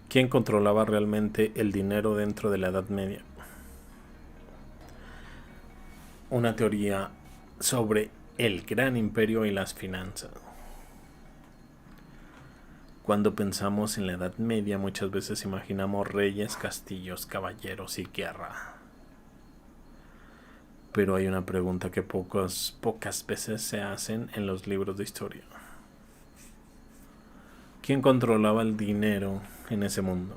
¿Quién controlaba realmente el dinero dentro de la Edad Media? Una teoría sobre el gran imperio y las finanzas. Cuando pensamos en la Edad Media, muchas veces imaginamos reyes, castillos, caballeros y guerra. Pero hay una pregunta que pocas veces se hacen en los libros de historia. ¿Quién controlaba el dinero en ese mundo?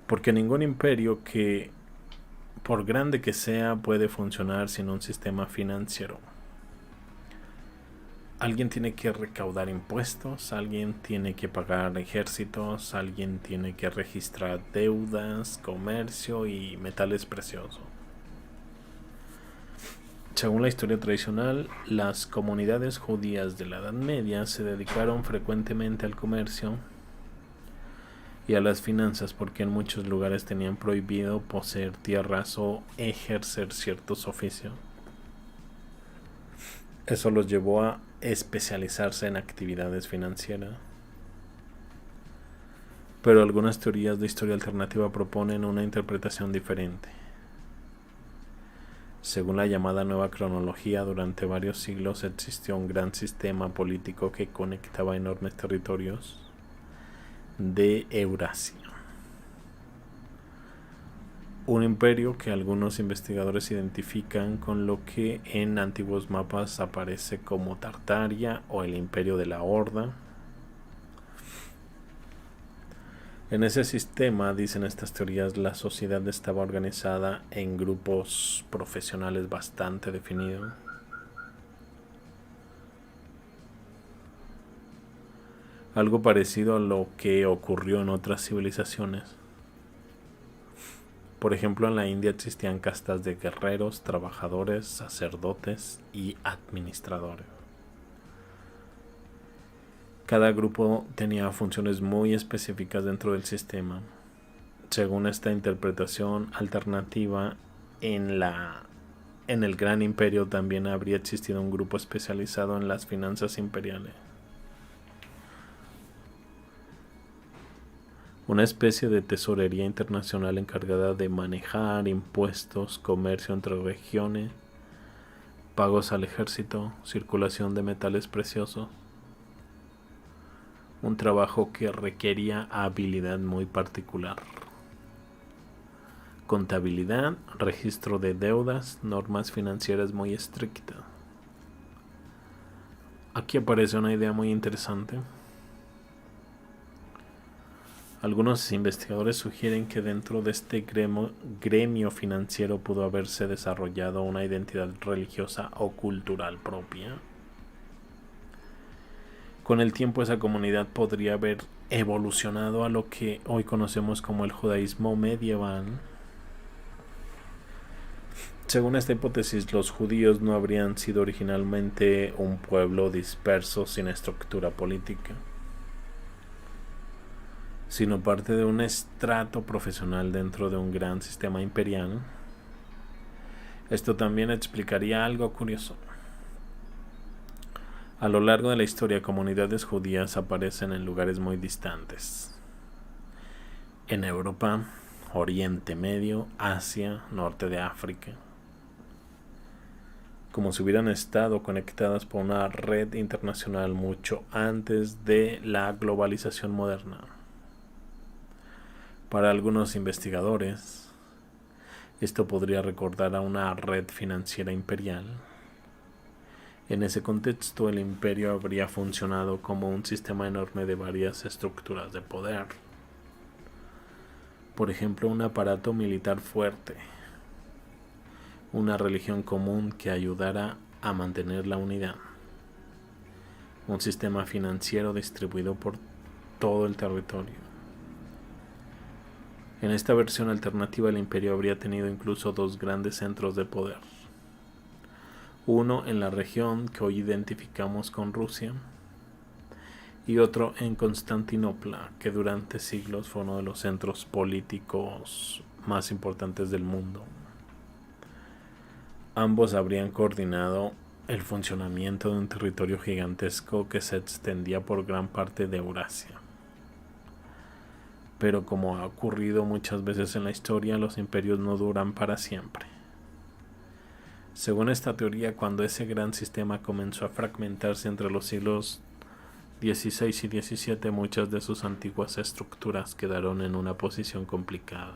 Porque ningún imperio, que por grande que sea, puede funcionar sin un sistema financiero. Alguien tiene que recaudar impuestos, alguien tiene que pagar ejércitos, alguien tiene que registrar deudas, comercio y metales preciosos. Según la historia tradicional, las comunidades judías de la Edad Media se dedicaron frecuentemente al comercio y a las finanzas, porque en muchos lugares tenían prohibido poseer tierras o ejercer ciertos oficios. Eso los llevó a especializarse en actividades financieras. Pero algunas teorías de historia alternativa proponen una interpretación diferente. Según la llamada nueva cronología, durante varios siglos existió un gran sistema político que conectaba enormes territorios de Eurasia. Un imperio que algunos investigadores identifican con lo que en antiguos mapas aparece como Tartaria o el Imperio de la Horda. En ese sistema, dicen estas teorías, la sociedad estaba organizada en grupos profesionales bastante definidos. Algo parecido a lo que ocurrió en otras civilizaciones. Por ejemplo, en la India existían castas de guerreros, trabajadores, sacerdotes y administradores. Cada grupo tenía funciones muy específicas dentro del sistema. Según esta interpretación alternativa, en el Gran Imperio también habría existido un grupo especializado en las finanzas imperiales. Una especie de tesorería internacional encargada de manejar impuestos, comercio entre regiones, pagos al ejército, circulación de metales preciosos. Un trabajo que requería habilidad muy particular. Contabilidad, registro de deudas, normas financieras muy estrictas. Aquí aparece una idea muy interesante. Algunos investigadores sugieren que dentro de este gremio financiero pudo haberse desarrollado una identidad religiosa o cultural propia. Con el tiempo esa comunidad podría haber evolucionado a lo que hoy conocemos como el judaísmo medieval. Según esta hipótesis, los judíos no habrían sido originalmente un pueblo disperso sin estructura política, sino parte de un estrato profesional dentro de un gran sistema imperial. Esto también explicaría algo curioso. A lo largo de la historia, comunidades judías aparecen en lugares muy distantes. En Europa, Oriente Medio, Asia, norte de África. Como si hubieran estado conectadas por una red internacional mucho antes de la globalización moderna. Para algunos investigadores, esto podría recordar a una red financiera imperial. En ese contexto, el imperio habría funcionado como un sistema enorme de varias estructuras de poder. Por ejemplo, un aparato militar fuerte, una religión común que ayudara a mantener la unidad, un sistema financiero distribuido por todo el territorio. En esta versión alternativa, el imperio habría tenido incluso dos grandes centros de poder. Uno en la región que hoy identificamos con Rusia y otro en Constantinopla, que durante siglos fue uno de los centros políticos más importantes del mundo. Ambos habrían coordinado el funcionamiento de un territorio gigantesco que se extendía por gran parte de Eurasia. Pero como ha ocurrido muchas veces en la historia, los imperios no duran para siempre. Según esta teoría, cuando ese gran sistema comenzó a fragmentarse entre los siglos XVI y XVII, muchas de sus antiguas estructuras quedaron en una posición complicada.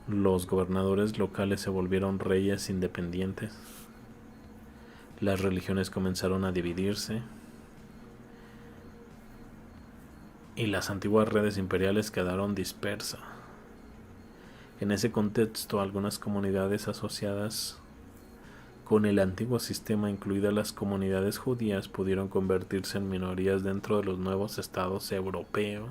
Los gobernadores locales se volvieron reyes independientes. Las religiones comenzaron a dividirse. Y las antiguas redes imperiales quedaron dispersas. En ese contexto, algunas comunidades asociadas con el antiguo sistema, incluidas las comunidades judías, pudieron convertirse en minorías dentro de los nuevos estados europeos.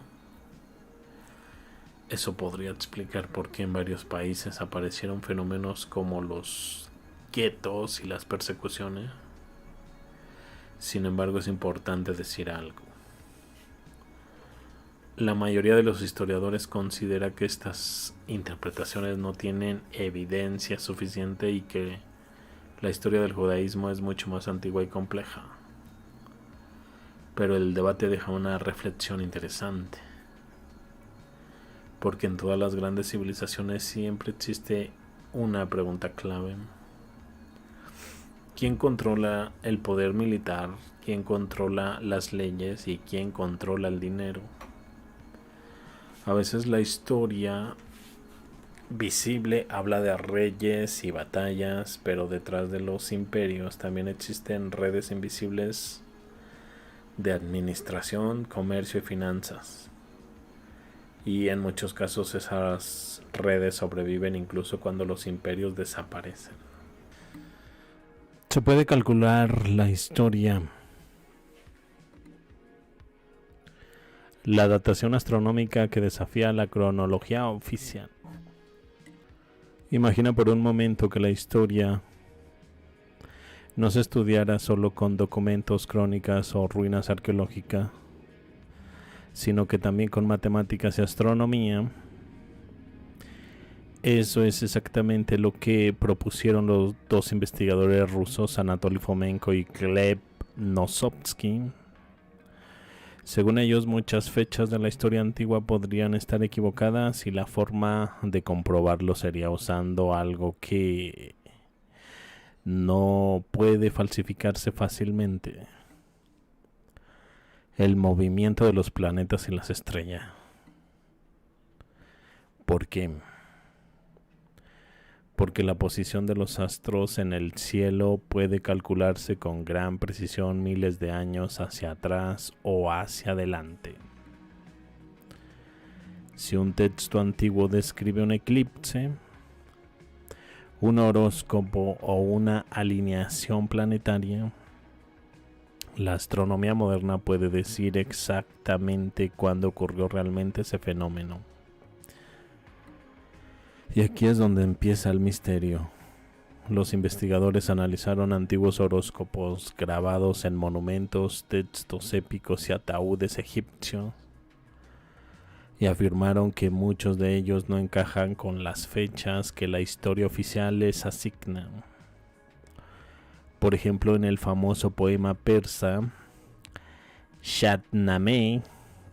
Eso podría explicar por qué en varios países aparecieron fenómenos como los guetos y las persecuciones. Sin embargo, es importante decir algo. La mayoría de los historiadores considera que estas interpretaciones no tienen evidencia suficiente y que la historia del judaísmo es mucho más antigua y compleja. Pero el debate deja una reflexión interesante, porque en todas las grandes civilizaciones siempre existe una pregunta clave. ¿Quién controla el poder militar? ¿Quién controla las leyes? ¿Y quién controla el dinero? A veces la historia visible habla de reyes y batallas, pero detrás de los imperios también existen redes invisibles de administración, comercio y finanzas. Y en muchos casos esas redes sobreviven incluso cuando los imperios desaparecen. Se puede calcular la historia. La datación astronómica que desafía la cronología oficial. Imagina por un momento que la historia no se estudiara solo con documentos, crónicas o ruinas arqueológicas, sino que también con matemáticas y astronomía. Eso es exactamente lo que propusieron los dos investigadores rusos, Anatoly Fomenko y Gleb Nosovsky. Según ellos, muchas fechas de la historia antigua podrían estar equivocadas y la forma de comprobarlo sería usando algo que no puede falsificarse fácilmente: el movimiento de los planetas y las estrellas. ¿Por qué? Porque la posición de los astros en el cielo puede calcularse con gran precisión miles de años hacia atrás o hacia adelante. Si un texto antiguo describe un eclipse, un horóscopo o una alineación planetaria, la astronomía moderna puede decir exactamente cuándo ocurrió realmente ese fenómeno. Y aquí es donde empieza el misterio. Los investigadores analizaron antiguos horóscopos grabados en monumentos, textos épicos y ataúdes egipcios, y afirmaron que muchos de ellos no encajan con las fechas que la historia oficial les asigna. Por ejemplo, en el famoso poema persa Shahnameh,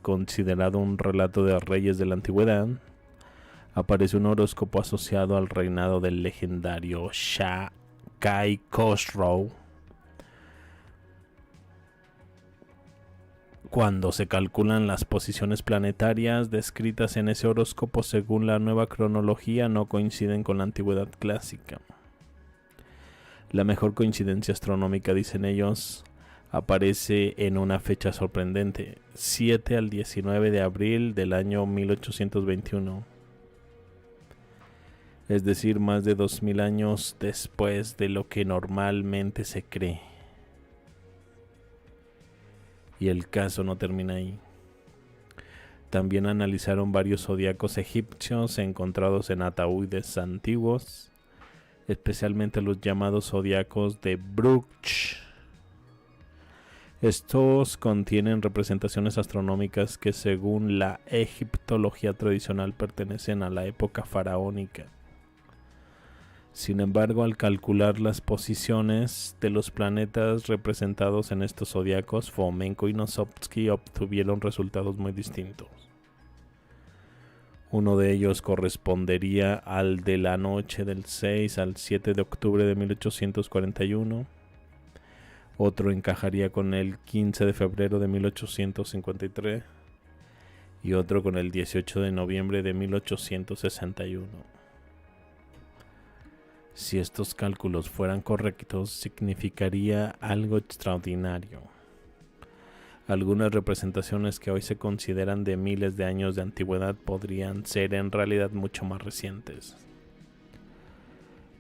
considerado un relato de reyes de la antigüedad, aparece un horóscopo asociado al reinado del legendario Shah Kai Khosrow. Cuando se calculan las posiciones planetarias descritas en ese horóscopo según la nueva cronología, no coinciden con la antigüedad clásica. La mejor coincidencia astronómica, dicen ellos, aparece en una fecha sorprendente: 7 al 19 de abril del año 1821. Es decir, más de 2000 años después de lo que normalmente se cree. Y el caso no termina ahí. También analizaron varios zodiacos egipcios encontrados en ataúdes antiguos, especialmente los llamados zodiacos de Bruch. Estos contienen representaciones astronómicas que, según la egiptología tradicional, pertenecen a la época faraónica. Sin embargo, al calcular las posiciones de los planetas representados en estos zodiacos, Fomenko y Nosovsky obtuvieron resultados muy distintos. Uno de ellos correspondería al de la noche del 6 al 7 de octubre de 1841. Otro encajaría con el 15 de febrero de 1853 y otro con el 18 de noviembre de 1861. Si estos cálculos fueran correctos, significaría algo extraordinario. Algunas representaciones que hoy se consideran de miles de años de antigüedad podrían ser en realidad mucho más recientes.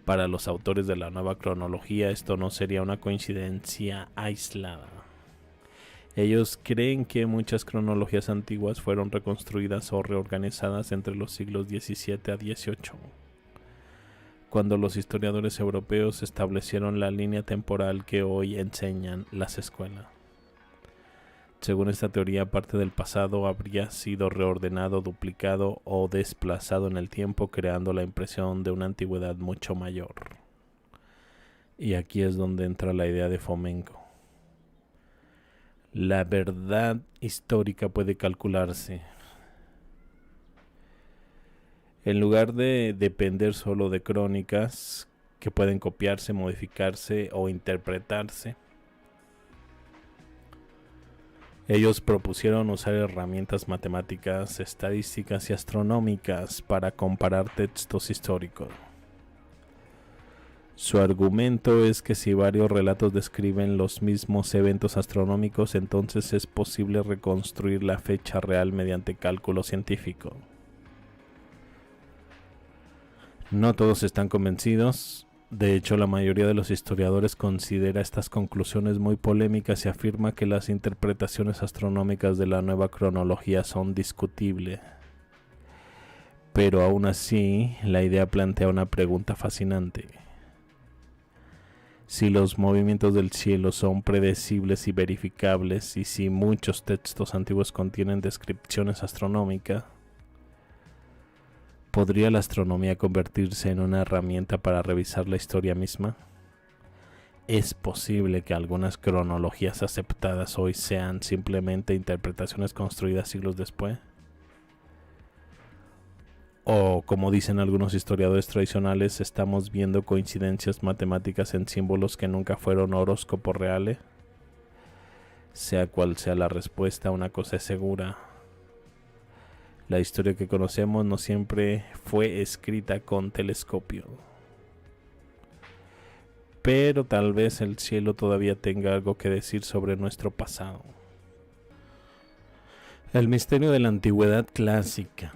Para los autores de la nueva cronología, esto no sería una coincidencia aislada. Ellos creen que muchas cronologías antiguas fueron reconstruidas o reorganizadas entre los siglos XVII a XVIII. Cuando los historiadores europeos establecieron la línea temporal que hoy enseñan las escuelas. Según esta teoría, parte del pasado habría sido reordenado, duplicado o desplazado en el tiempo, creando la impresión de una antigüedad mucho mayor. Y aquí es donde entra la idea de Fomenko. La verdad histórica puede calcularse. En lugar de depender solo de crónicas que pueden copiarse, modificarse o interpretarse, ellos propusieron usar herramientas matemáticas, estadísticas y astronómicas para comparar textos históricos. Su argumento es que si varios relatos describen los mismos eventos astronómicos, entonces es posible reconstruir la fecha real mediante cálculo científico. No todos están convencidos. De hecho, la mayoría de los historiadores considera estas conclusiones muy polémicas y afirma que las interpretaciones astronómicas de la nueva cronología son discutibles. Pero aún así, la idea plantea una pregunta fascinante. Si los movimientos del cielo son predecibles y verificables, y si muchos textos antiguos contienen descripciones astronómicas, ¿podría la astronomía convertirse en una herramienta para revisar la historia misma? ¿Es posible que algunas cronologías aceptadas hoy sean simplemente interpretaciones construidas siglos después? O, como dicen algunos historiadores tradicionales, ¿estamos viendo coincidencias matemáticas en símbolos que nunca fueron horóscopos reales? Sea cual sea la respuesta, una cosa es segura. La historia que conocemos no siempre fue escrita con telescopio. Pero tal vez el cielo todavía tenga algo que decir sobre nuestro pasado. El misterio de la antigüedad clásica.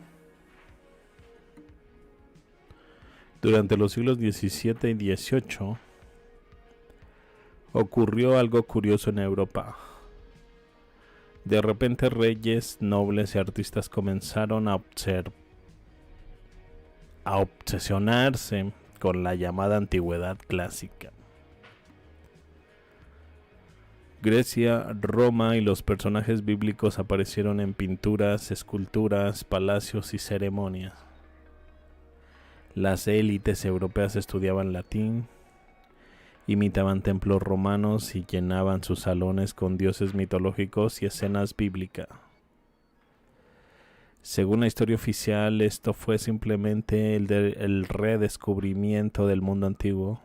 Durante los siglos XVII y XVIII ocurrió algo curioso en Europa. De repente reyes, nobles y artistas comenzaron a obsesionarse con la llamada antigüedad clásica. Grecia, Roma y los personajes bíblicos aparecieron en pinturas, esculturas, palacios y ceremonias. Las élites europeas estudiaban latín, imitaban templos romanos y llenaban sus salones con dioses mitológicos y escenas bíblicas. Según la historia oficial, esto fue simplemente el redescubrimiento del mundo antiguo.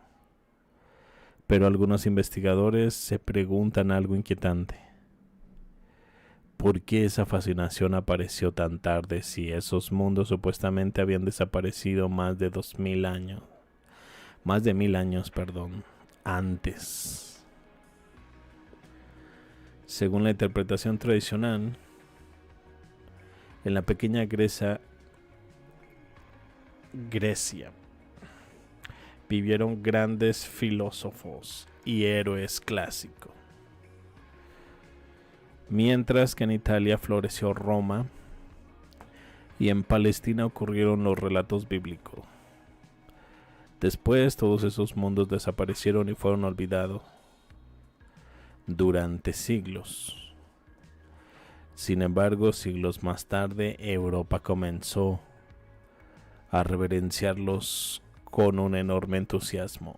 Pero algunos investigadores se preguntan algo inquietante. ¿Por qué esa fascinación apareció tan tarde si esos mundos supuestamente habían desaparecido más de 1000 años? Más de 1000 años, antes. Según la interpretación tradicional, en la pequeña Grecia vivieron grandes filósofos y héroes clásicos, mientras que en Italia floreció Roma y en Palestina ocurrieron los relatos bíblicos. Después todos esos mundos desaparecieron y fueron olvidados durante siglos. Sin embargo, siglos más tarde, Europa comenzó a reverenciarlos con un enorme entusiasmo.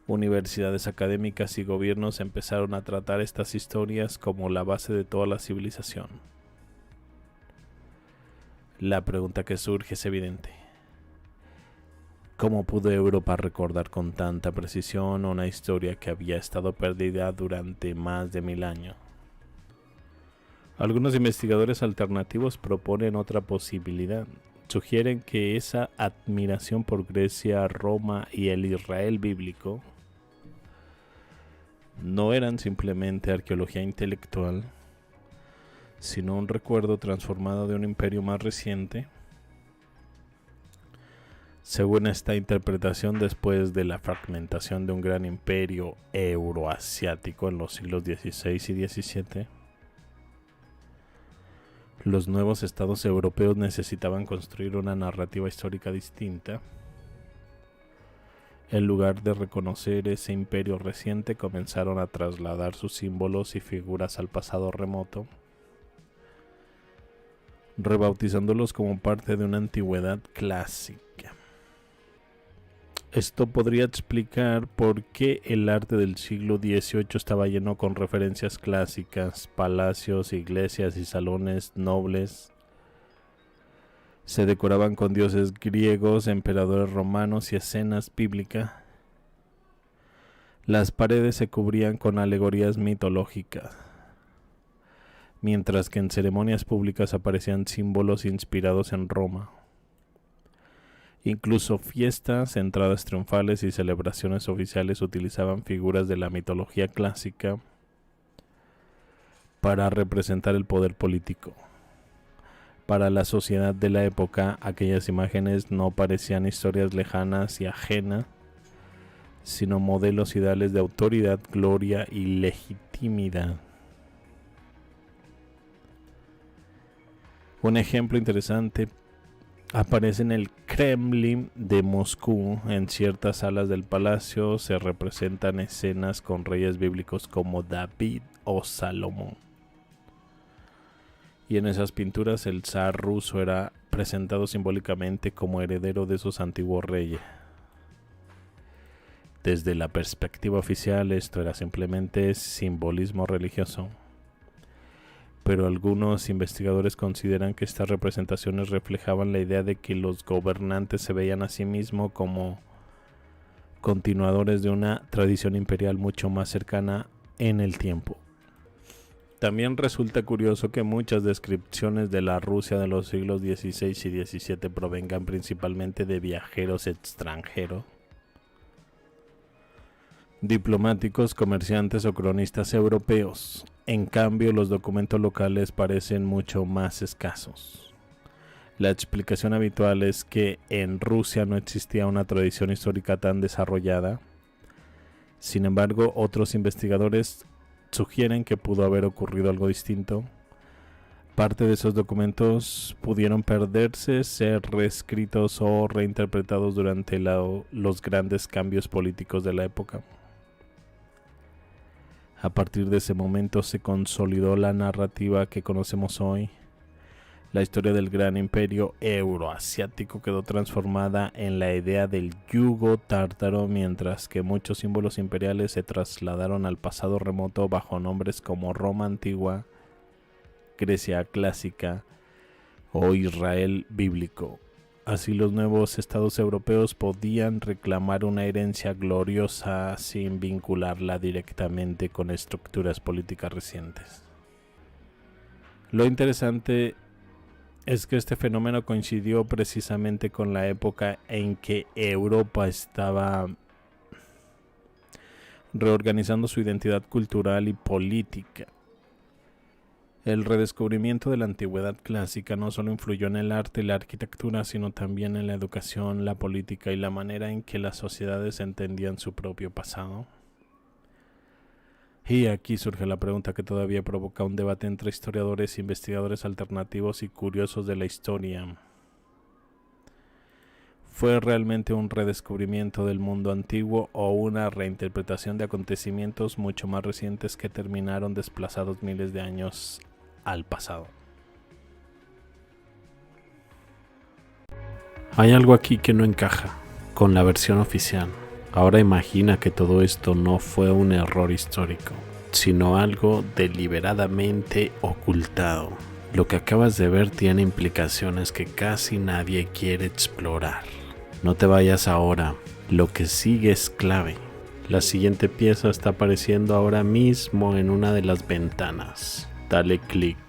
Universidades académicas y gobiernos empezaron a tratar estas historias como la base de toda la civilización. La pregunta que surge es evidente. ¿Cómo pudo Europa recordar con tanta precisión una historia que había estado perdida durante más de 1000 años? Algunos investigadores alternativos proponen otra posibilidad. Sugieren que esa admiración por Grecia, Roma y el Israel bíblico no eran simplemente arqueología intelectual, sino un recuerdo transformado de un imperio más reciente. Según esta interpretación, después de la fragmentación de un gran imperio euroasiático en los siglos XVI y XVII, los nuevos estados europeos necesitaban construir una narrativa histórica distinta. En lugar de reconocer ese imperio reciente, comenzaron a trasladar sus símbolos y figuras al pasado remoto, rebautizándolos como parte de una antigüedad clásica. Esto podría explicar por qué el arte del siglo XVIII estaba lleno con referencias clásicas. Palacios, iglesias y salones nobles se decoraban con dioses griegos, emperadores romanos y escenas bíblicas. Las paredes se cubrían con alegorías mitológicas, mientras que en ceremonias públicas aparecían símbolos inspirados en Roma. Incluso fiestas, entradas triunfales y celebraciones oficiales utilizaban figuras de la mitología clásica para representar el poder político. Para la sociedad de la época, aquellas imágenes no parecían historias lejanas y ajenas, sino modelos ideales de autoridad, gloria y legitimidad. Un ejemplo interesante aparece en el Kremlin de Moscú. En ciertas salas del palacio se representan escenas con reyes bíblicos como David o Salomón. Y en esas pinturas el zar ruso era presentado simbólicamente como heredero de esos antiguos reyes. Desde la perspectiva oficial, esto era simplemente simbolismo religioso, pero algunos investigadores consideran que estas representaciones reflejaban la idea de que los gobernantes se veían a sí mismos como continuadores de una tradición imperial mucho más cercana en el tiempo. También resulta curioso que muchas descripciones de la Rusia de los siglos XVI y XVII provengan principalmente de viajeros extranjeros, diplomáticos, comerciantes o cronistas europeos. En cambio, los documentos locales parecen mucho más escasos. La explicación habitual es que en Rusia no existía una tradición histórica tan desarrollada. Sin embargo, otros investigadores sugieren que pudo haber ocurrido algo distinto. Parte de esos documentos pudieron perderse, ser reescritos o reinterpretados durante los grandes cambios políticos de la época. A partir de ese momento se consolidó la narrativa que conocemos hoy. La historia del gran imperio euroasiático quedó transformada en la idea del yugo tártaro, mientras que muchos símbolos imperiales se trasladaron al pasado remoto bajo nombres como Roma antigua, Grecia clásica o Israel bíblico. Así los nuevos estados europeos podían reclamar una herencia gloriosa sin vincularla directamente con estructuras políticas recientes. Lo interesante es que este fenómeno coincidió precisamente con la época en que Europa estaba reorganizando su identidad cultural y política. El redescubrimiento de la antigüedad clásica no solo influyó en el arte y la arquitectura, sino también en la educación, la política y la manera en que las sociedades entendían su propio pasado. Y aquí surge la pregunta que todavía provoca un debate entre historiadores, investigadores alternativos y curiosos de la historia. ¿Fue realmente un redescubrimiento del mundo antiguo o una reinterpretación de acontecimientos mucho más recientes que terminaron desplazados miles de años al pasado? Hay algo aquí que no encaja con la versión oficial. Ahora imagina que todo esto no fue un error histórico, sino algo deliberadamente ocultado. Lo que acabas de ver tiene implicaciones que casi nadie quiere explorar. No te vayas ahora, lo que sigue es clave. La siguiente pieza está apareciendo ahora mismo en una de las ventanas. Dale clic.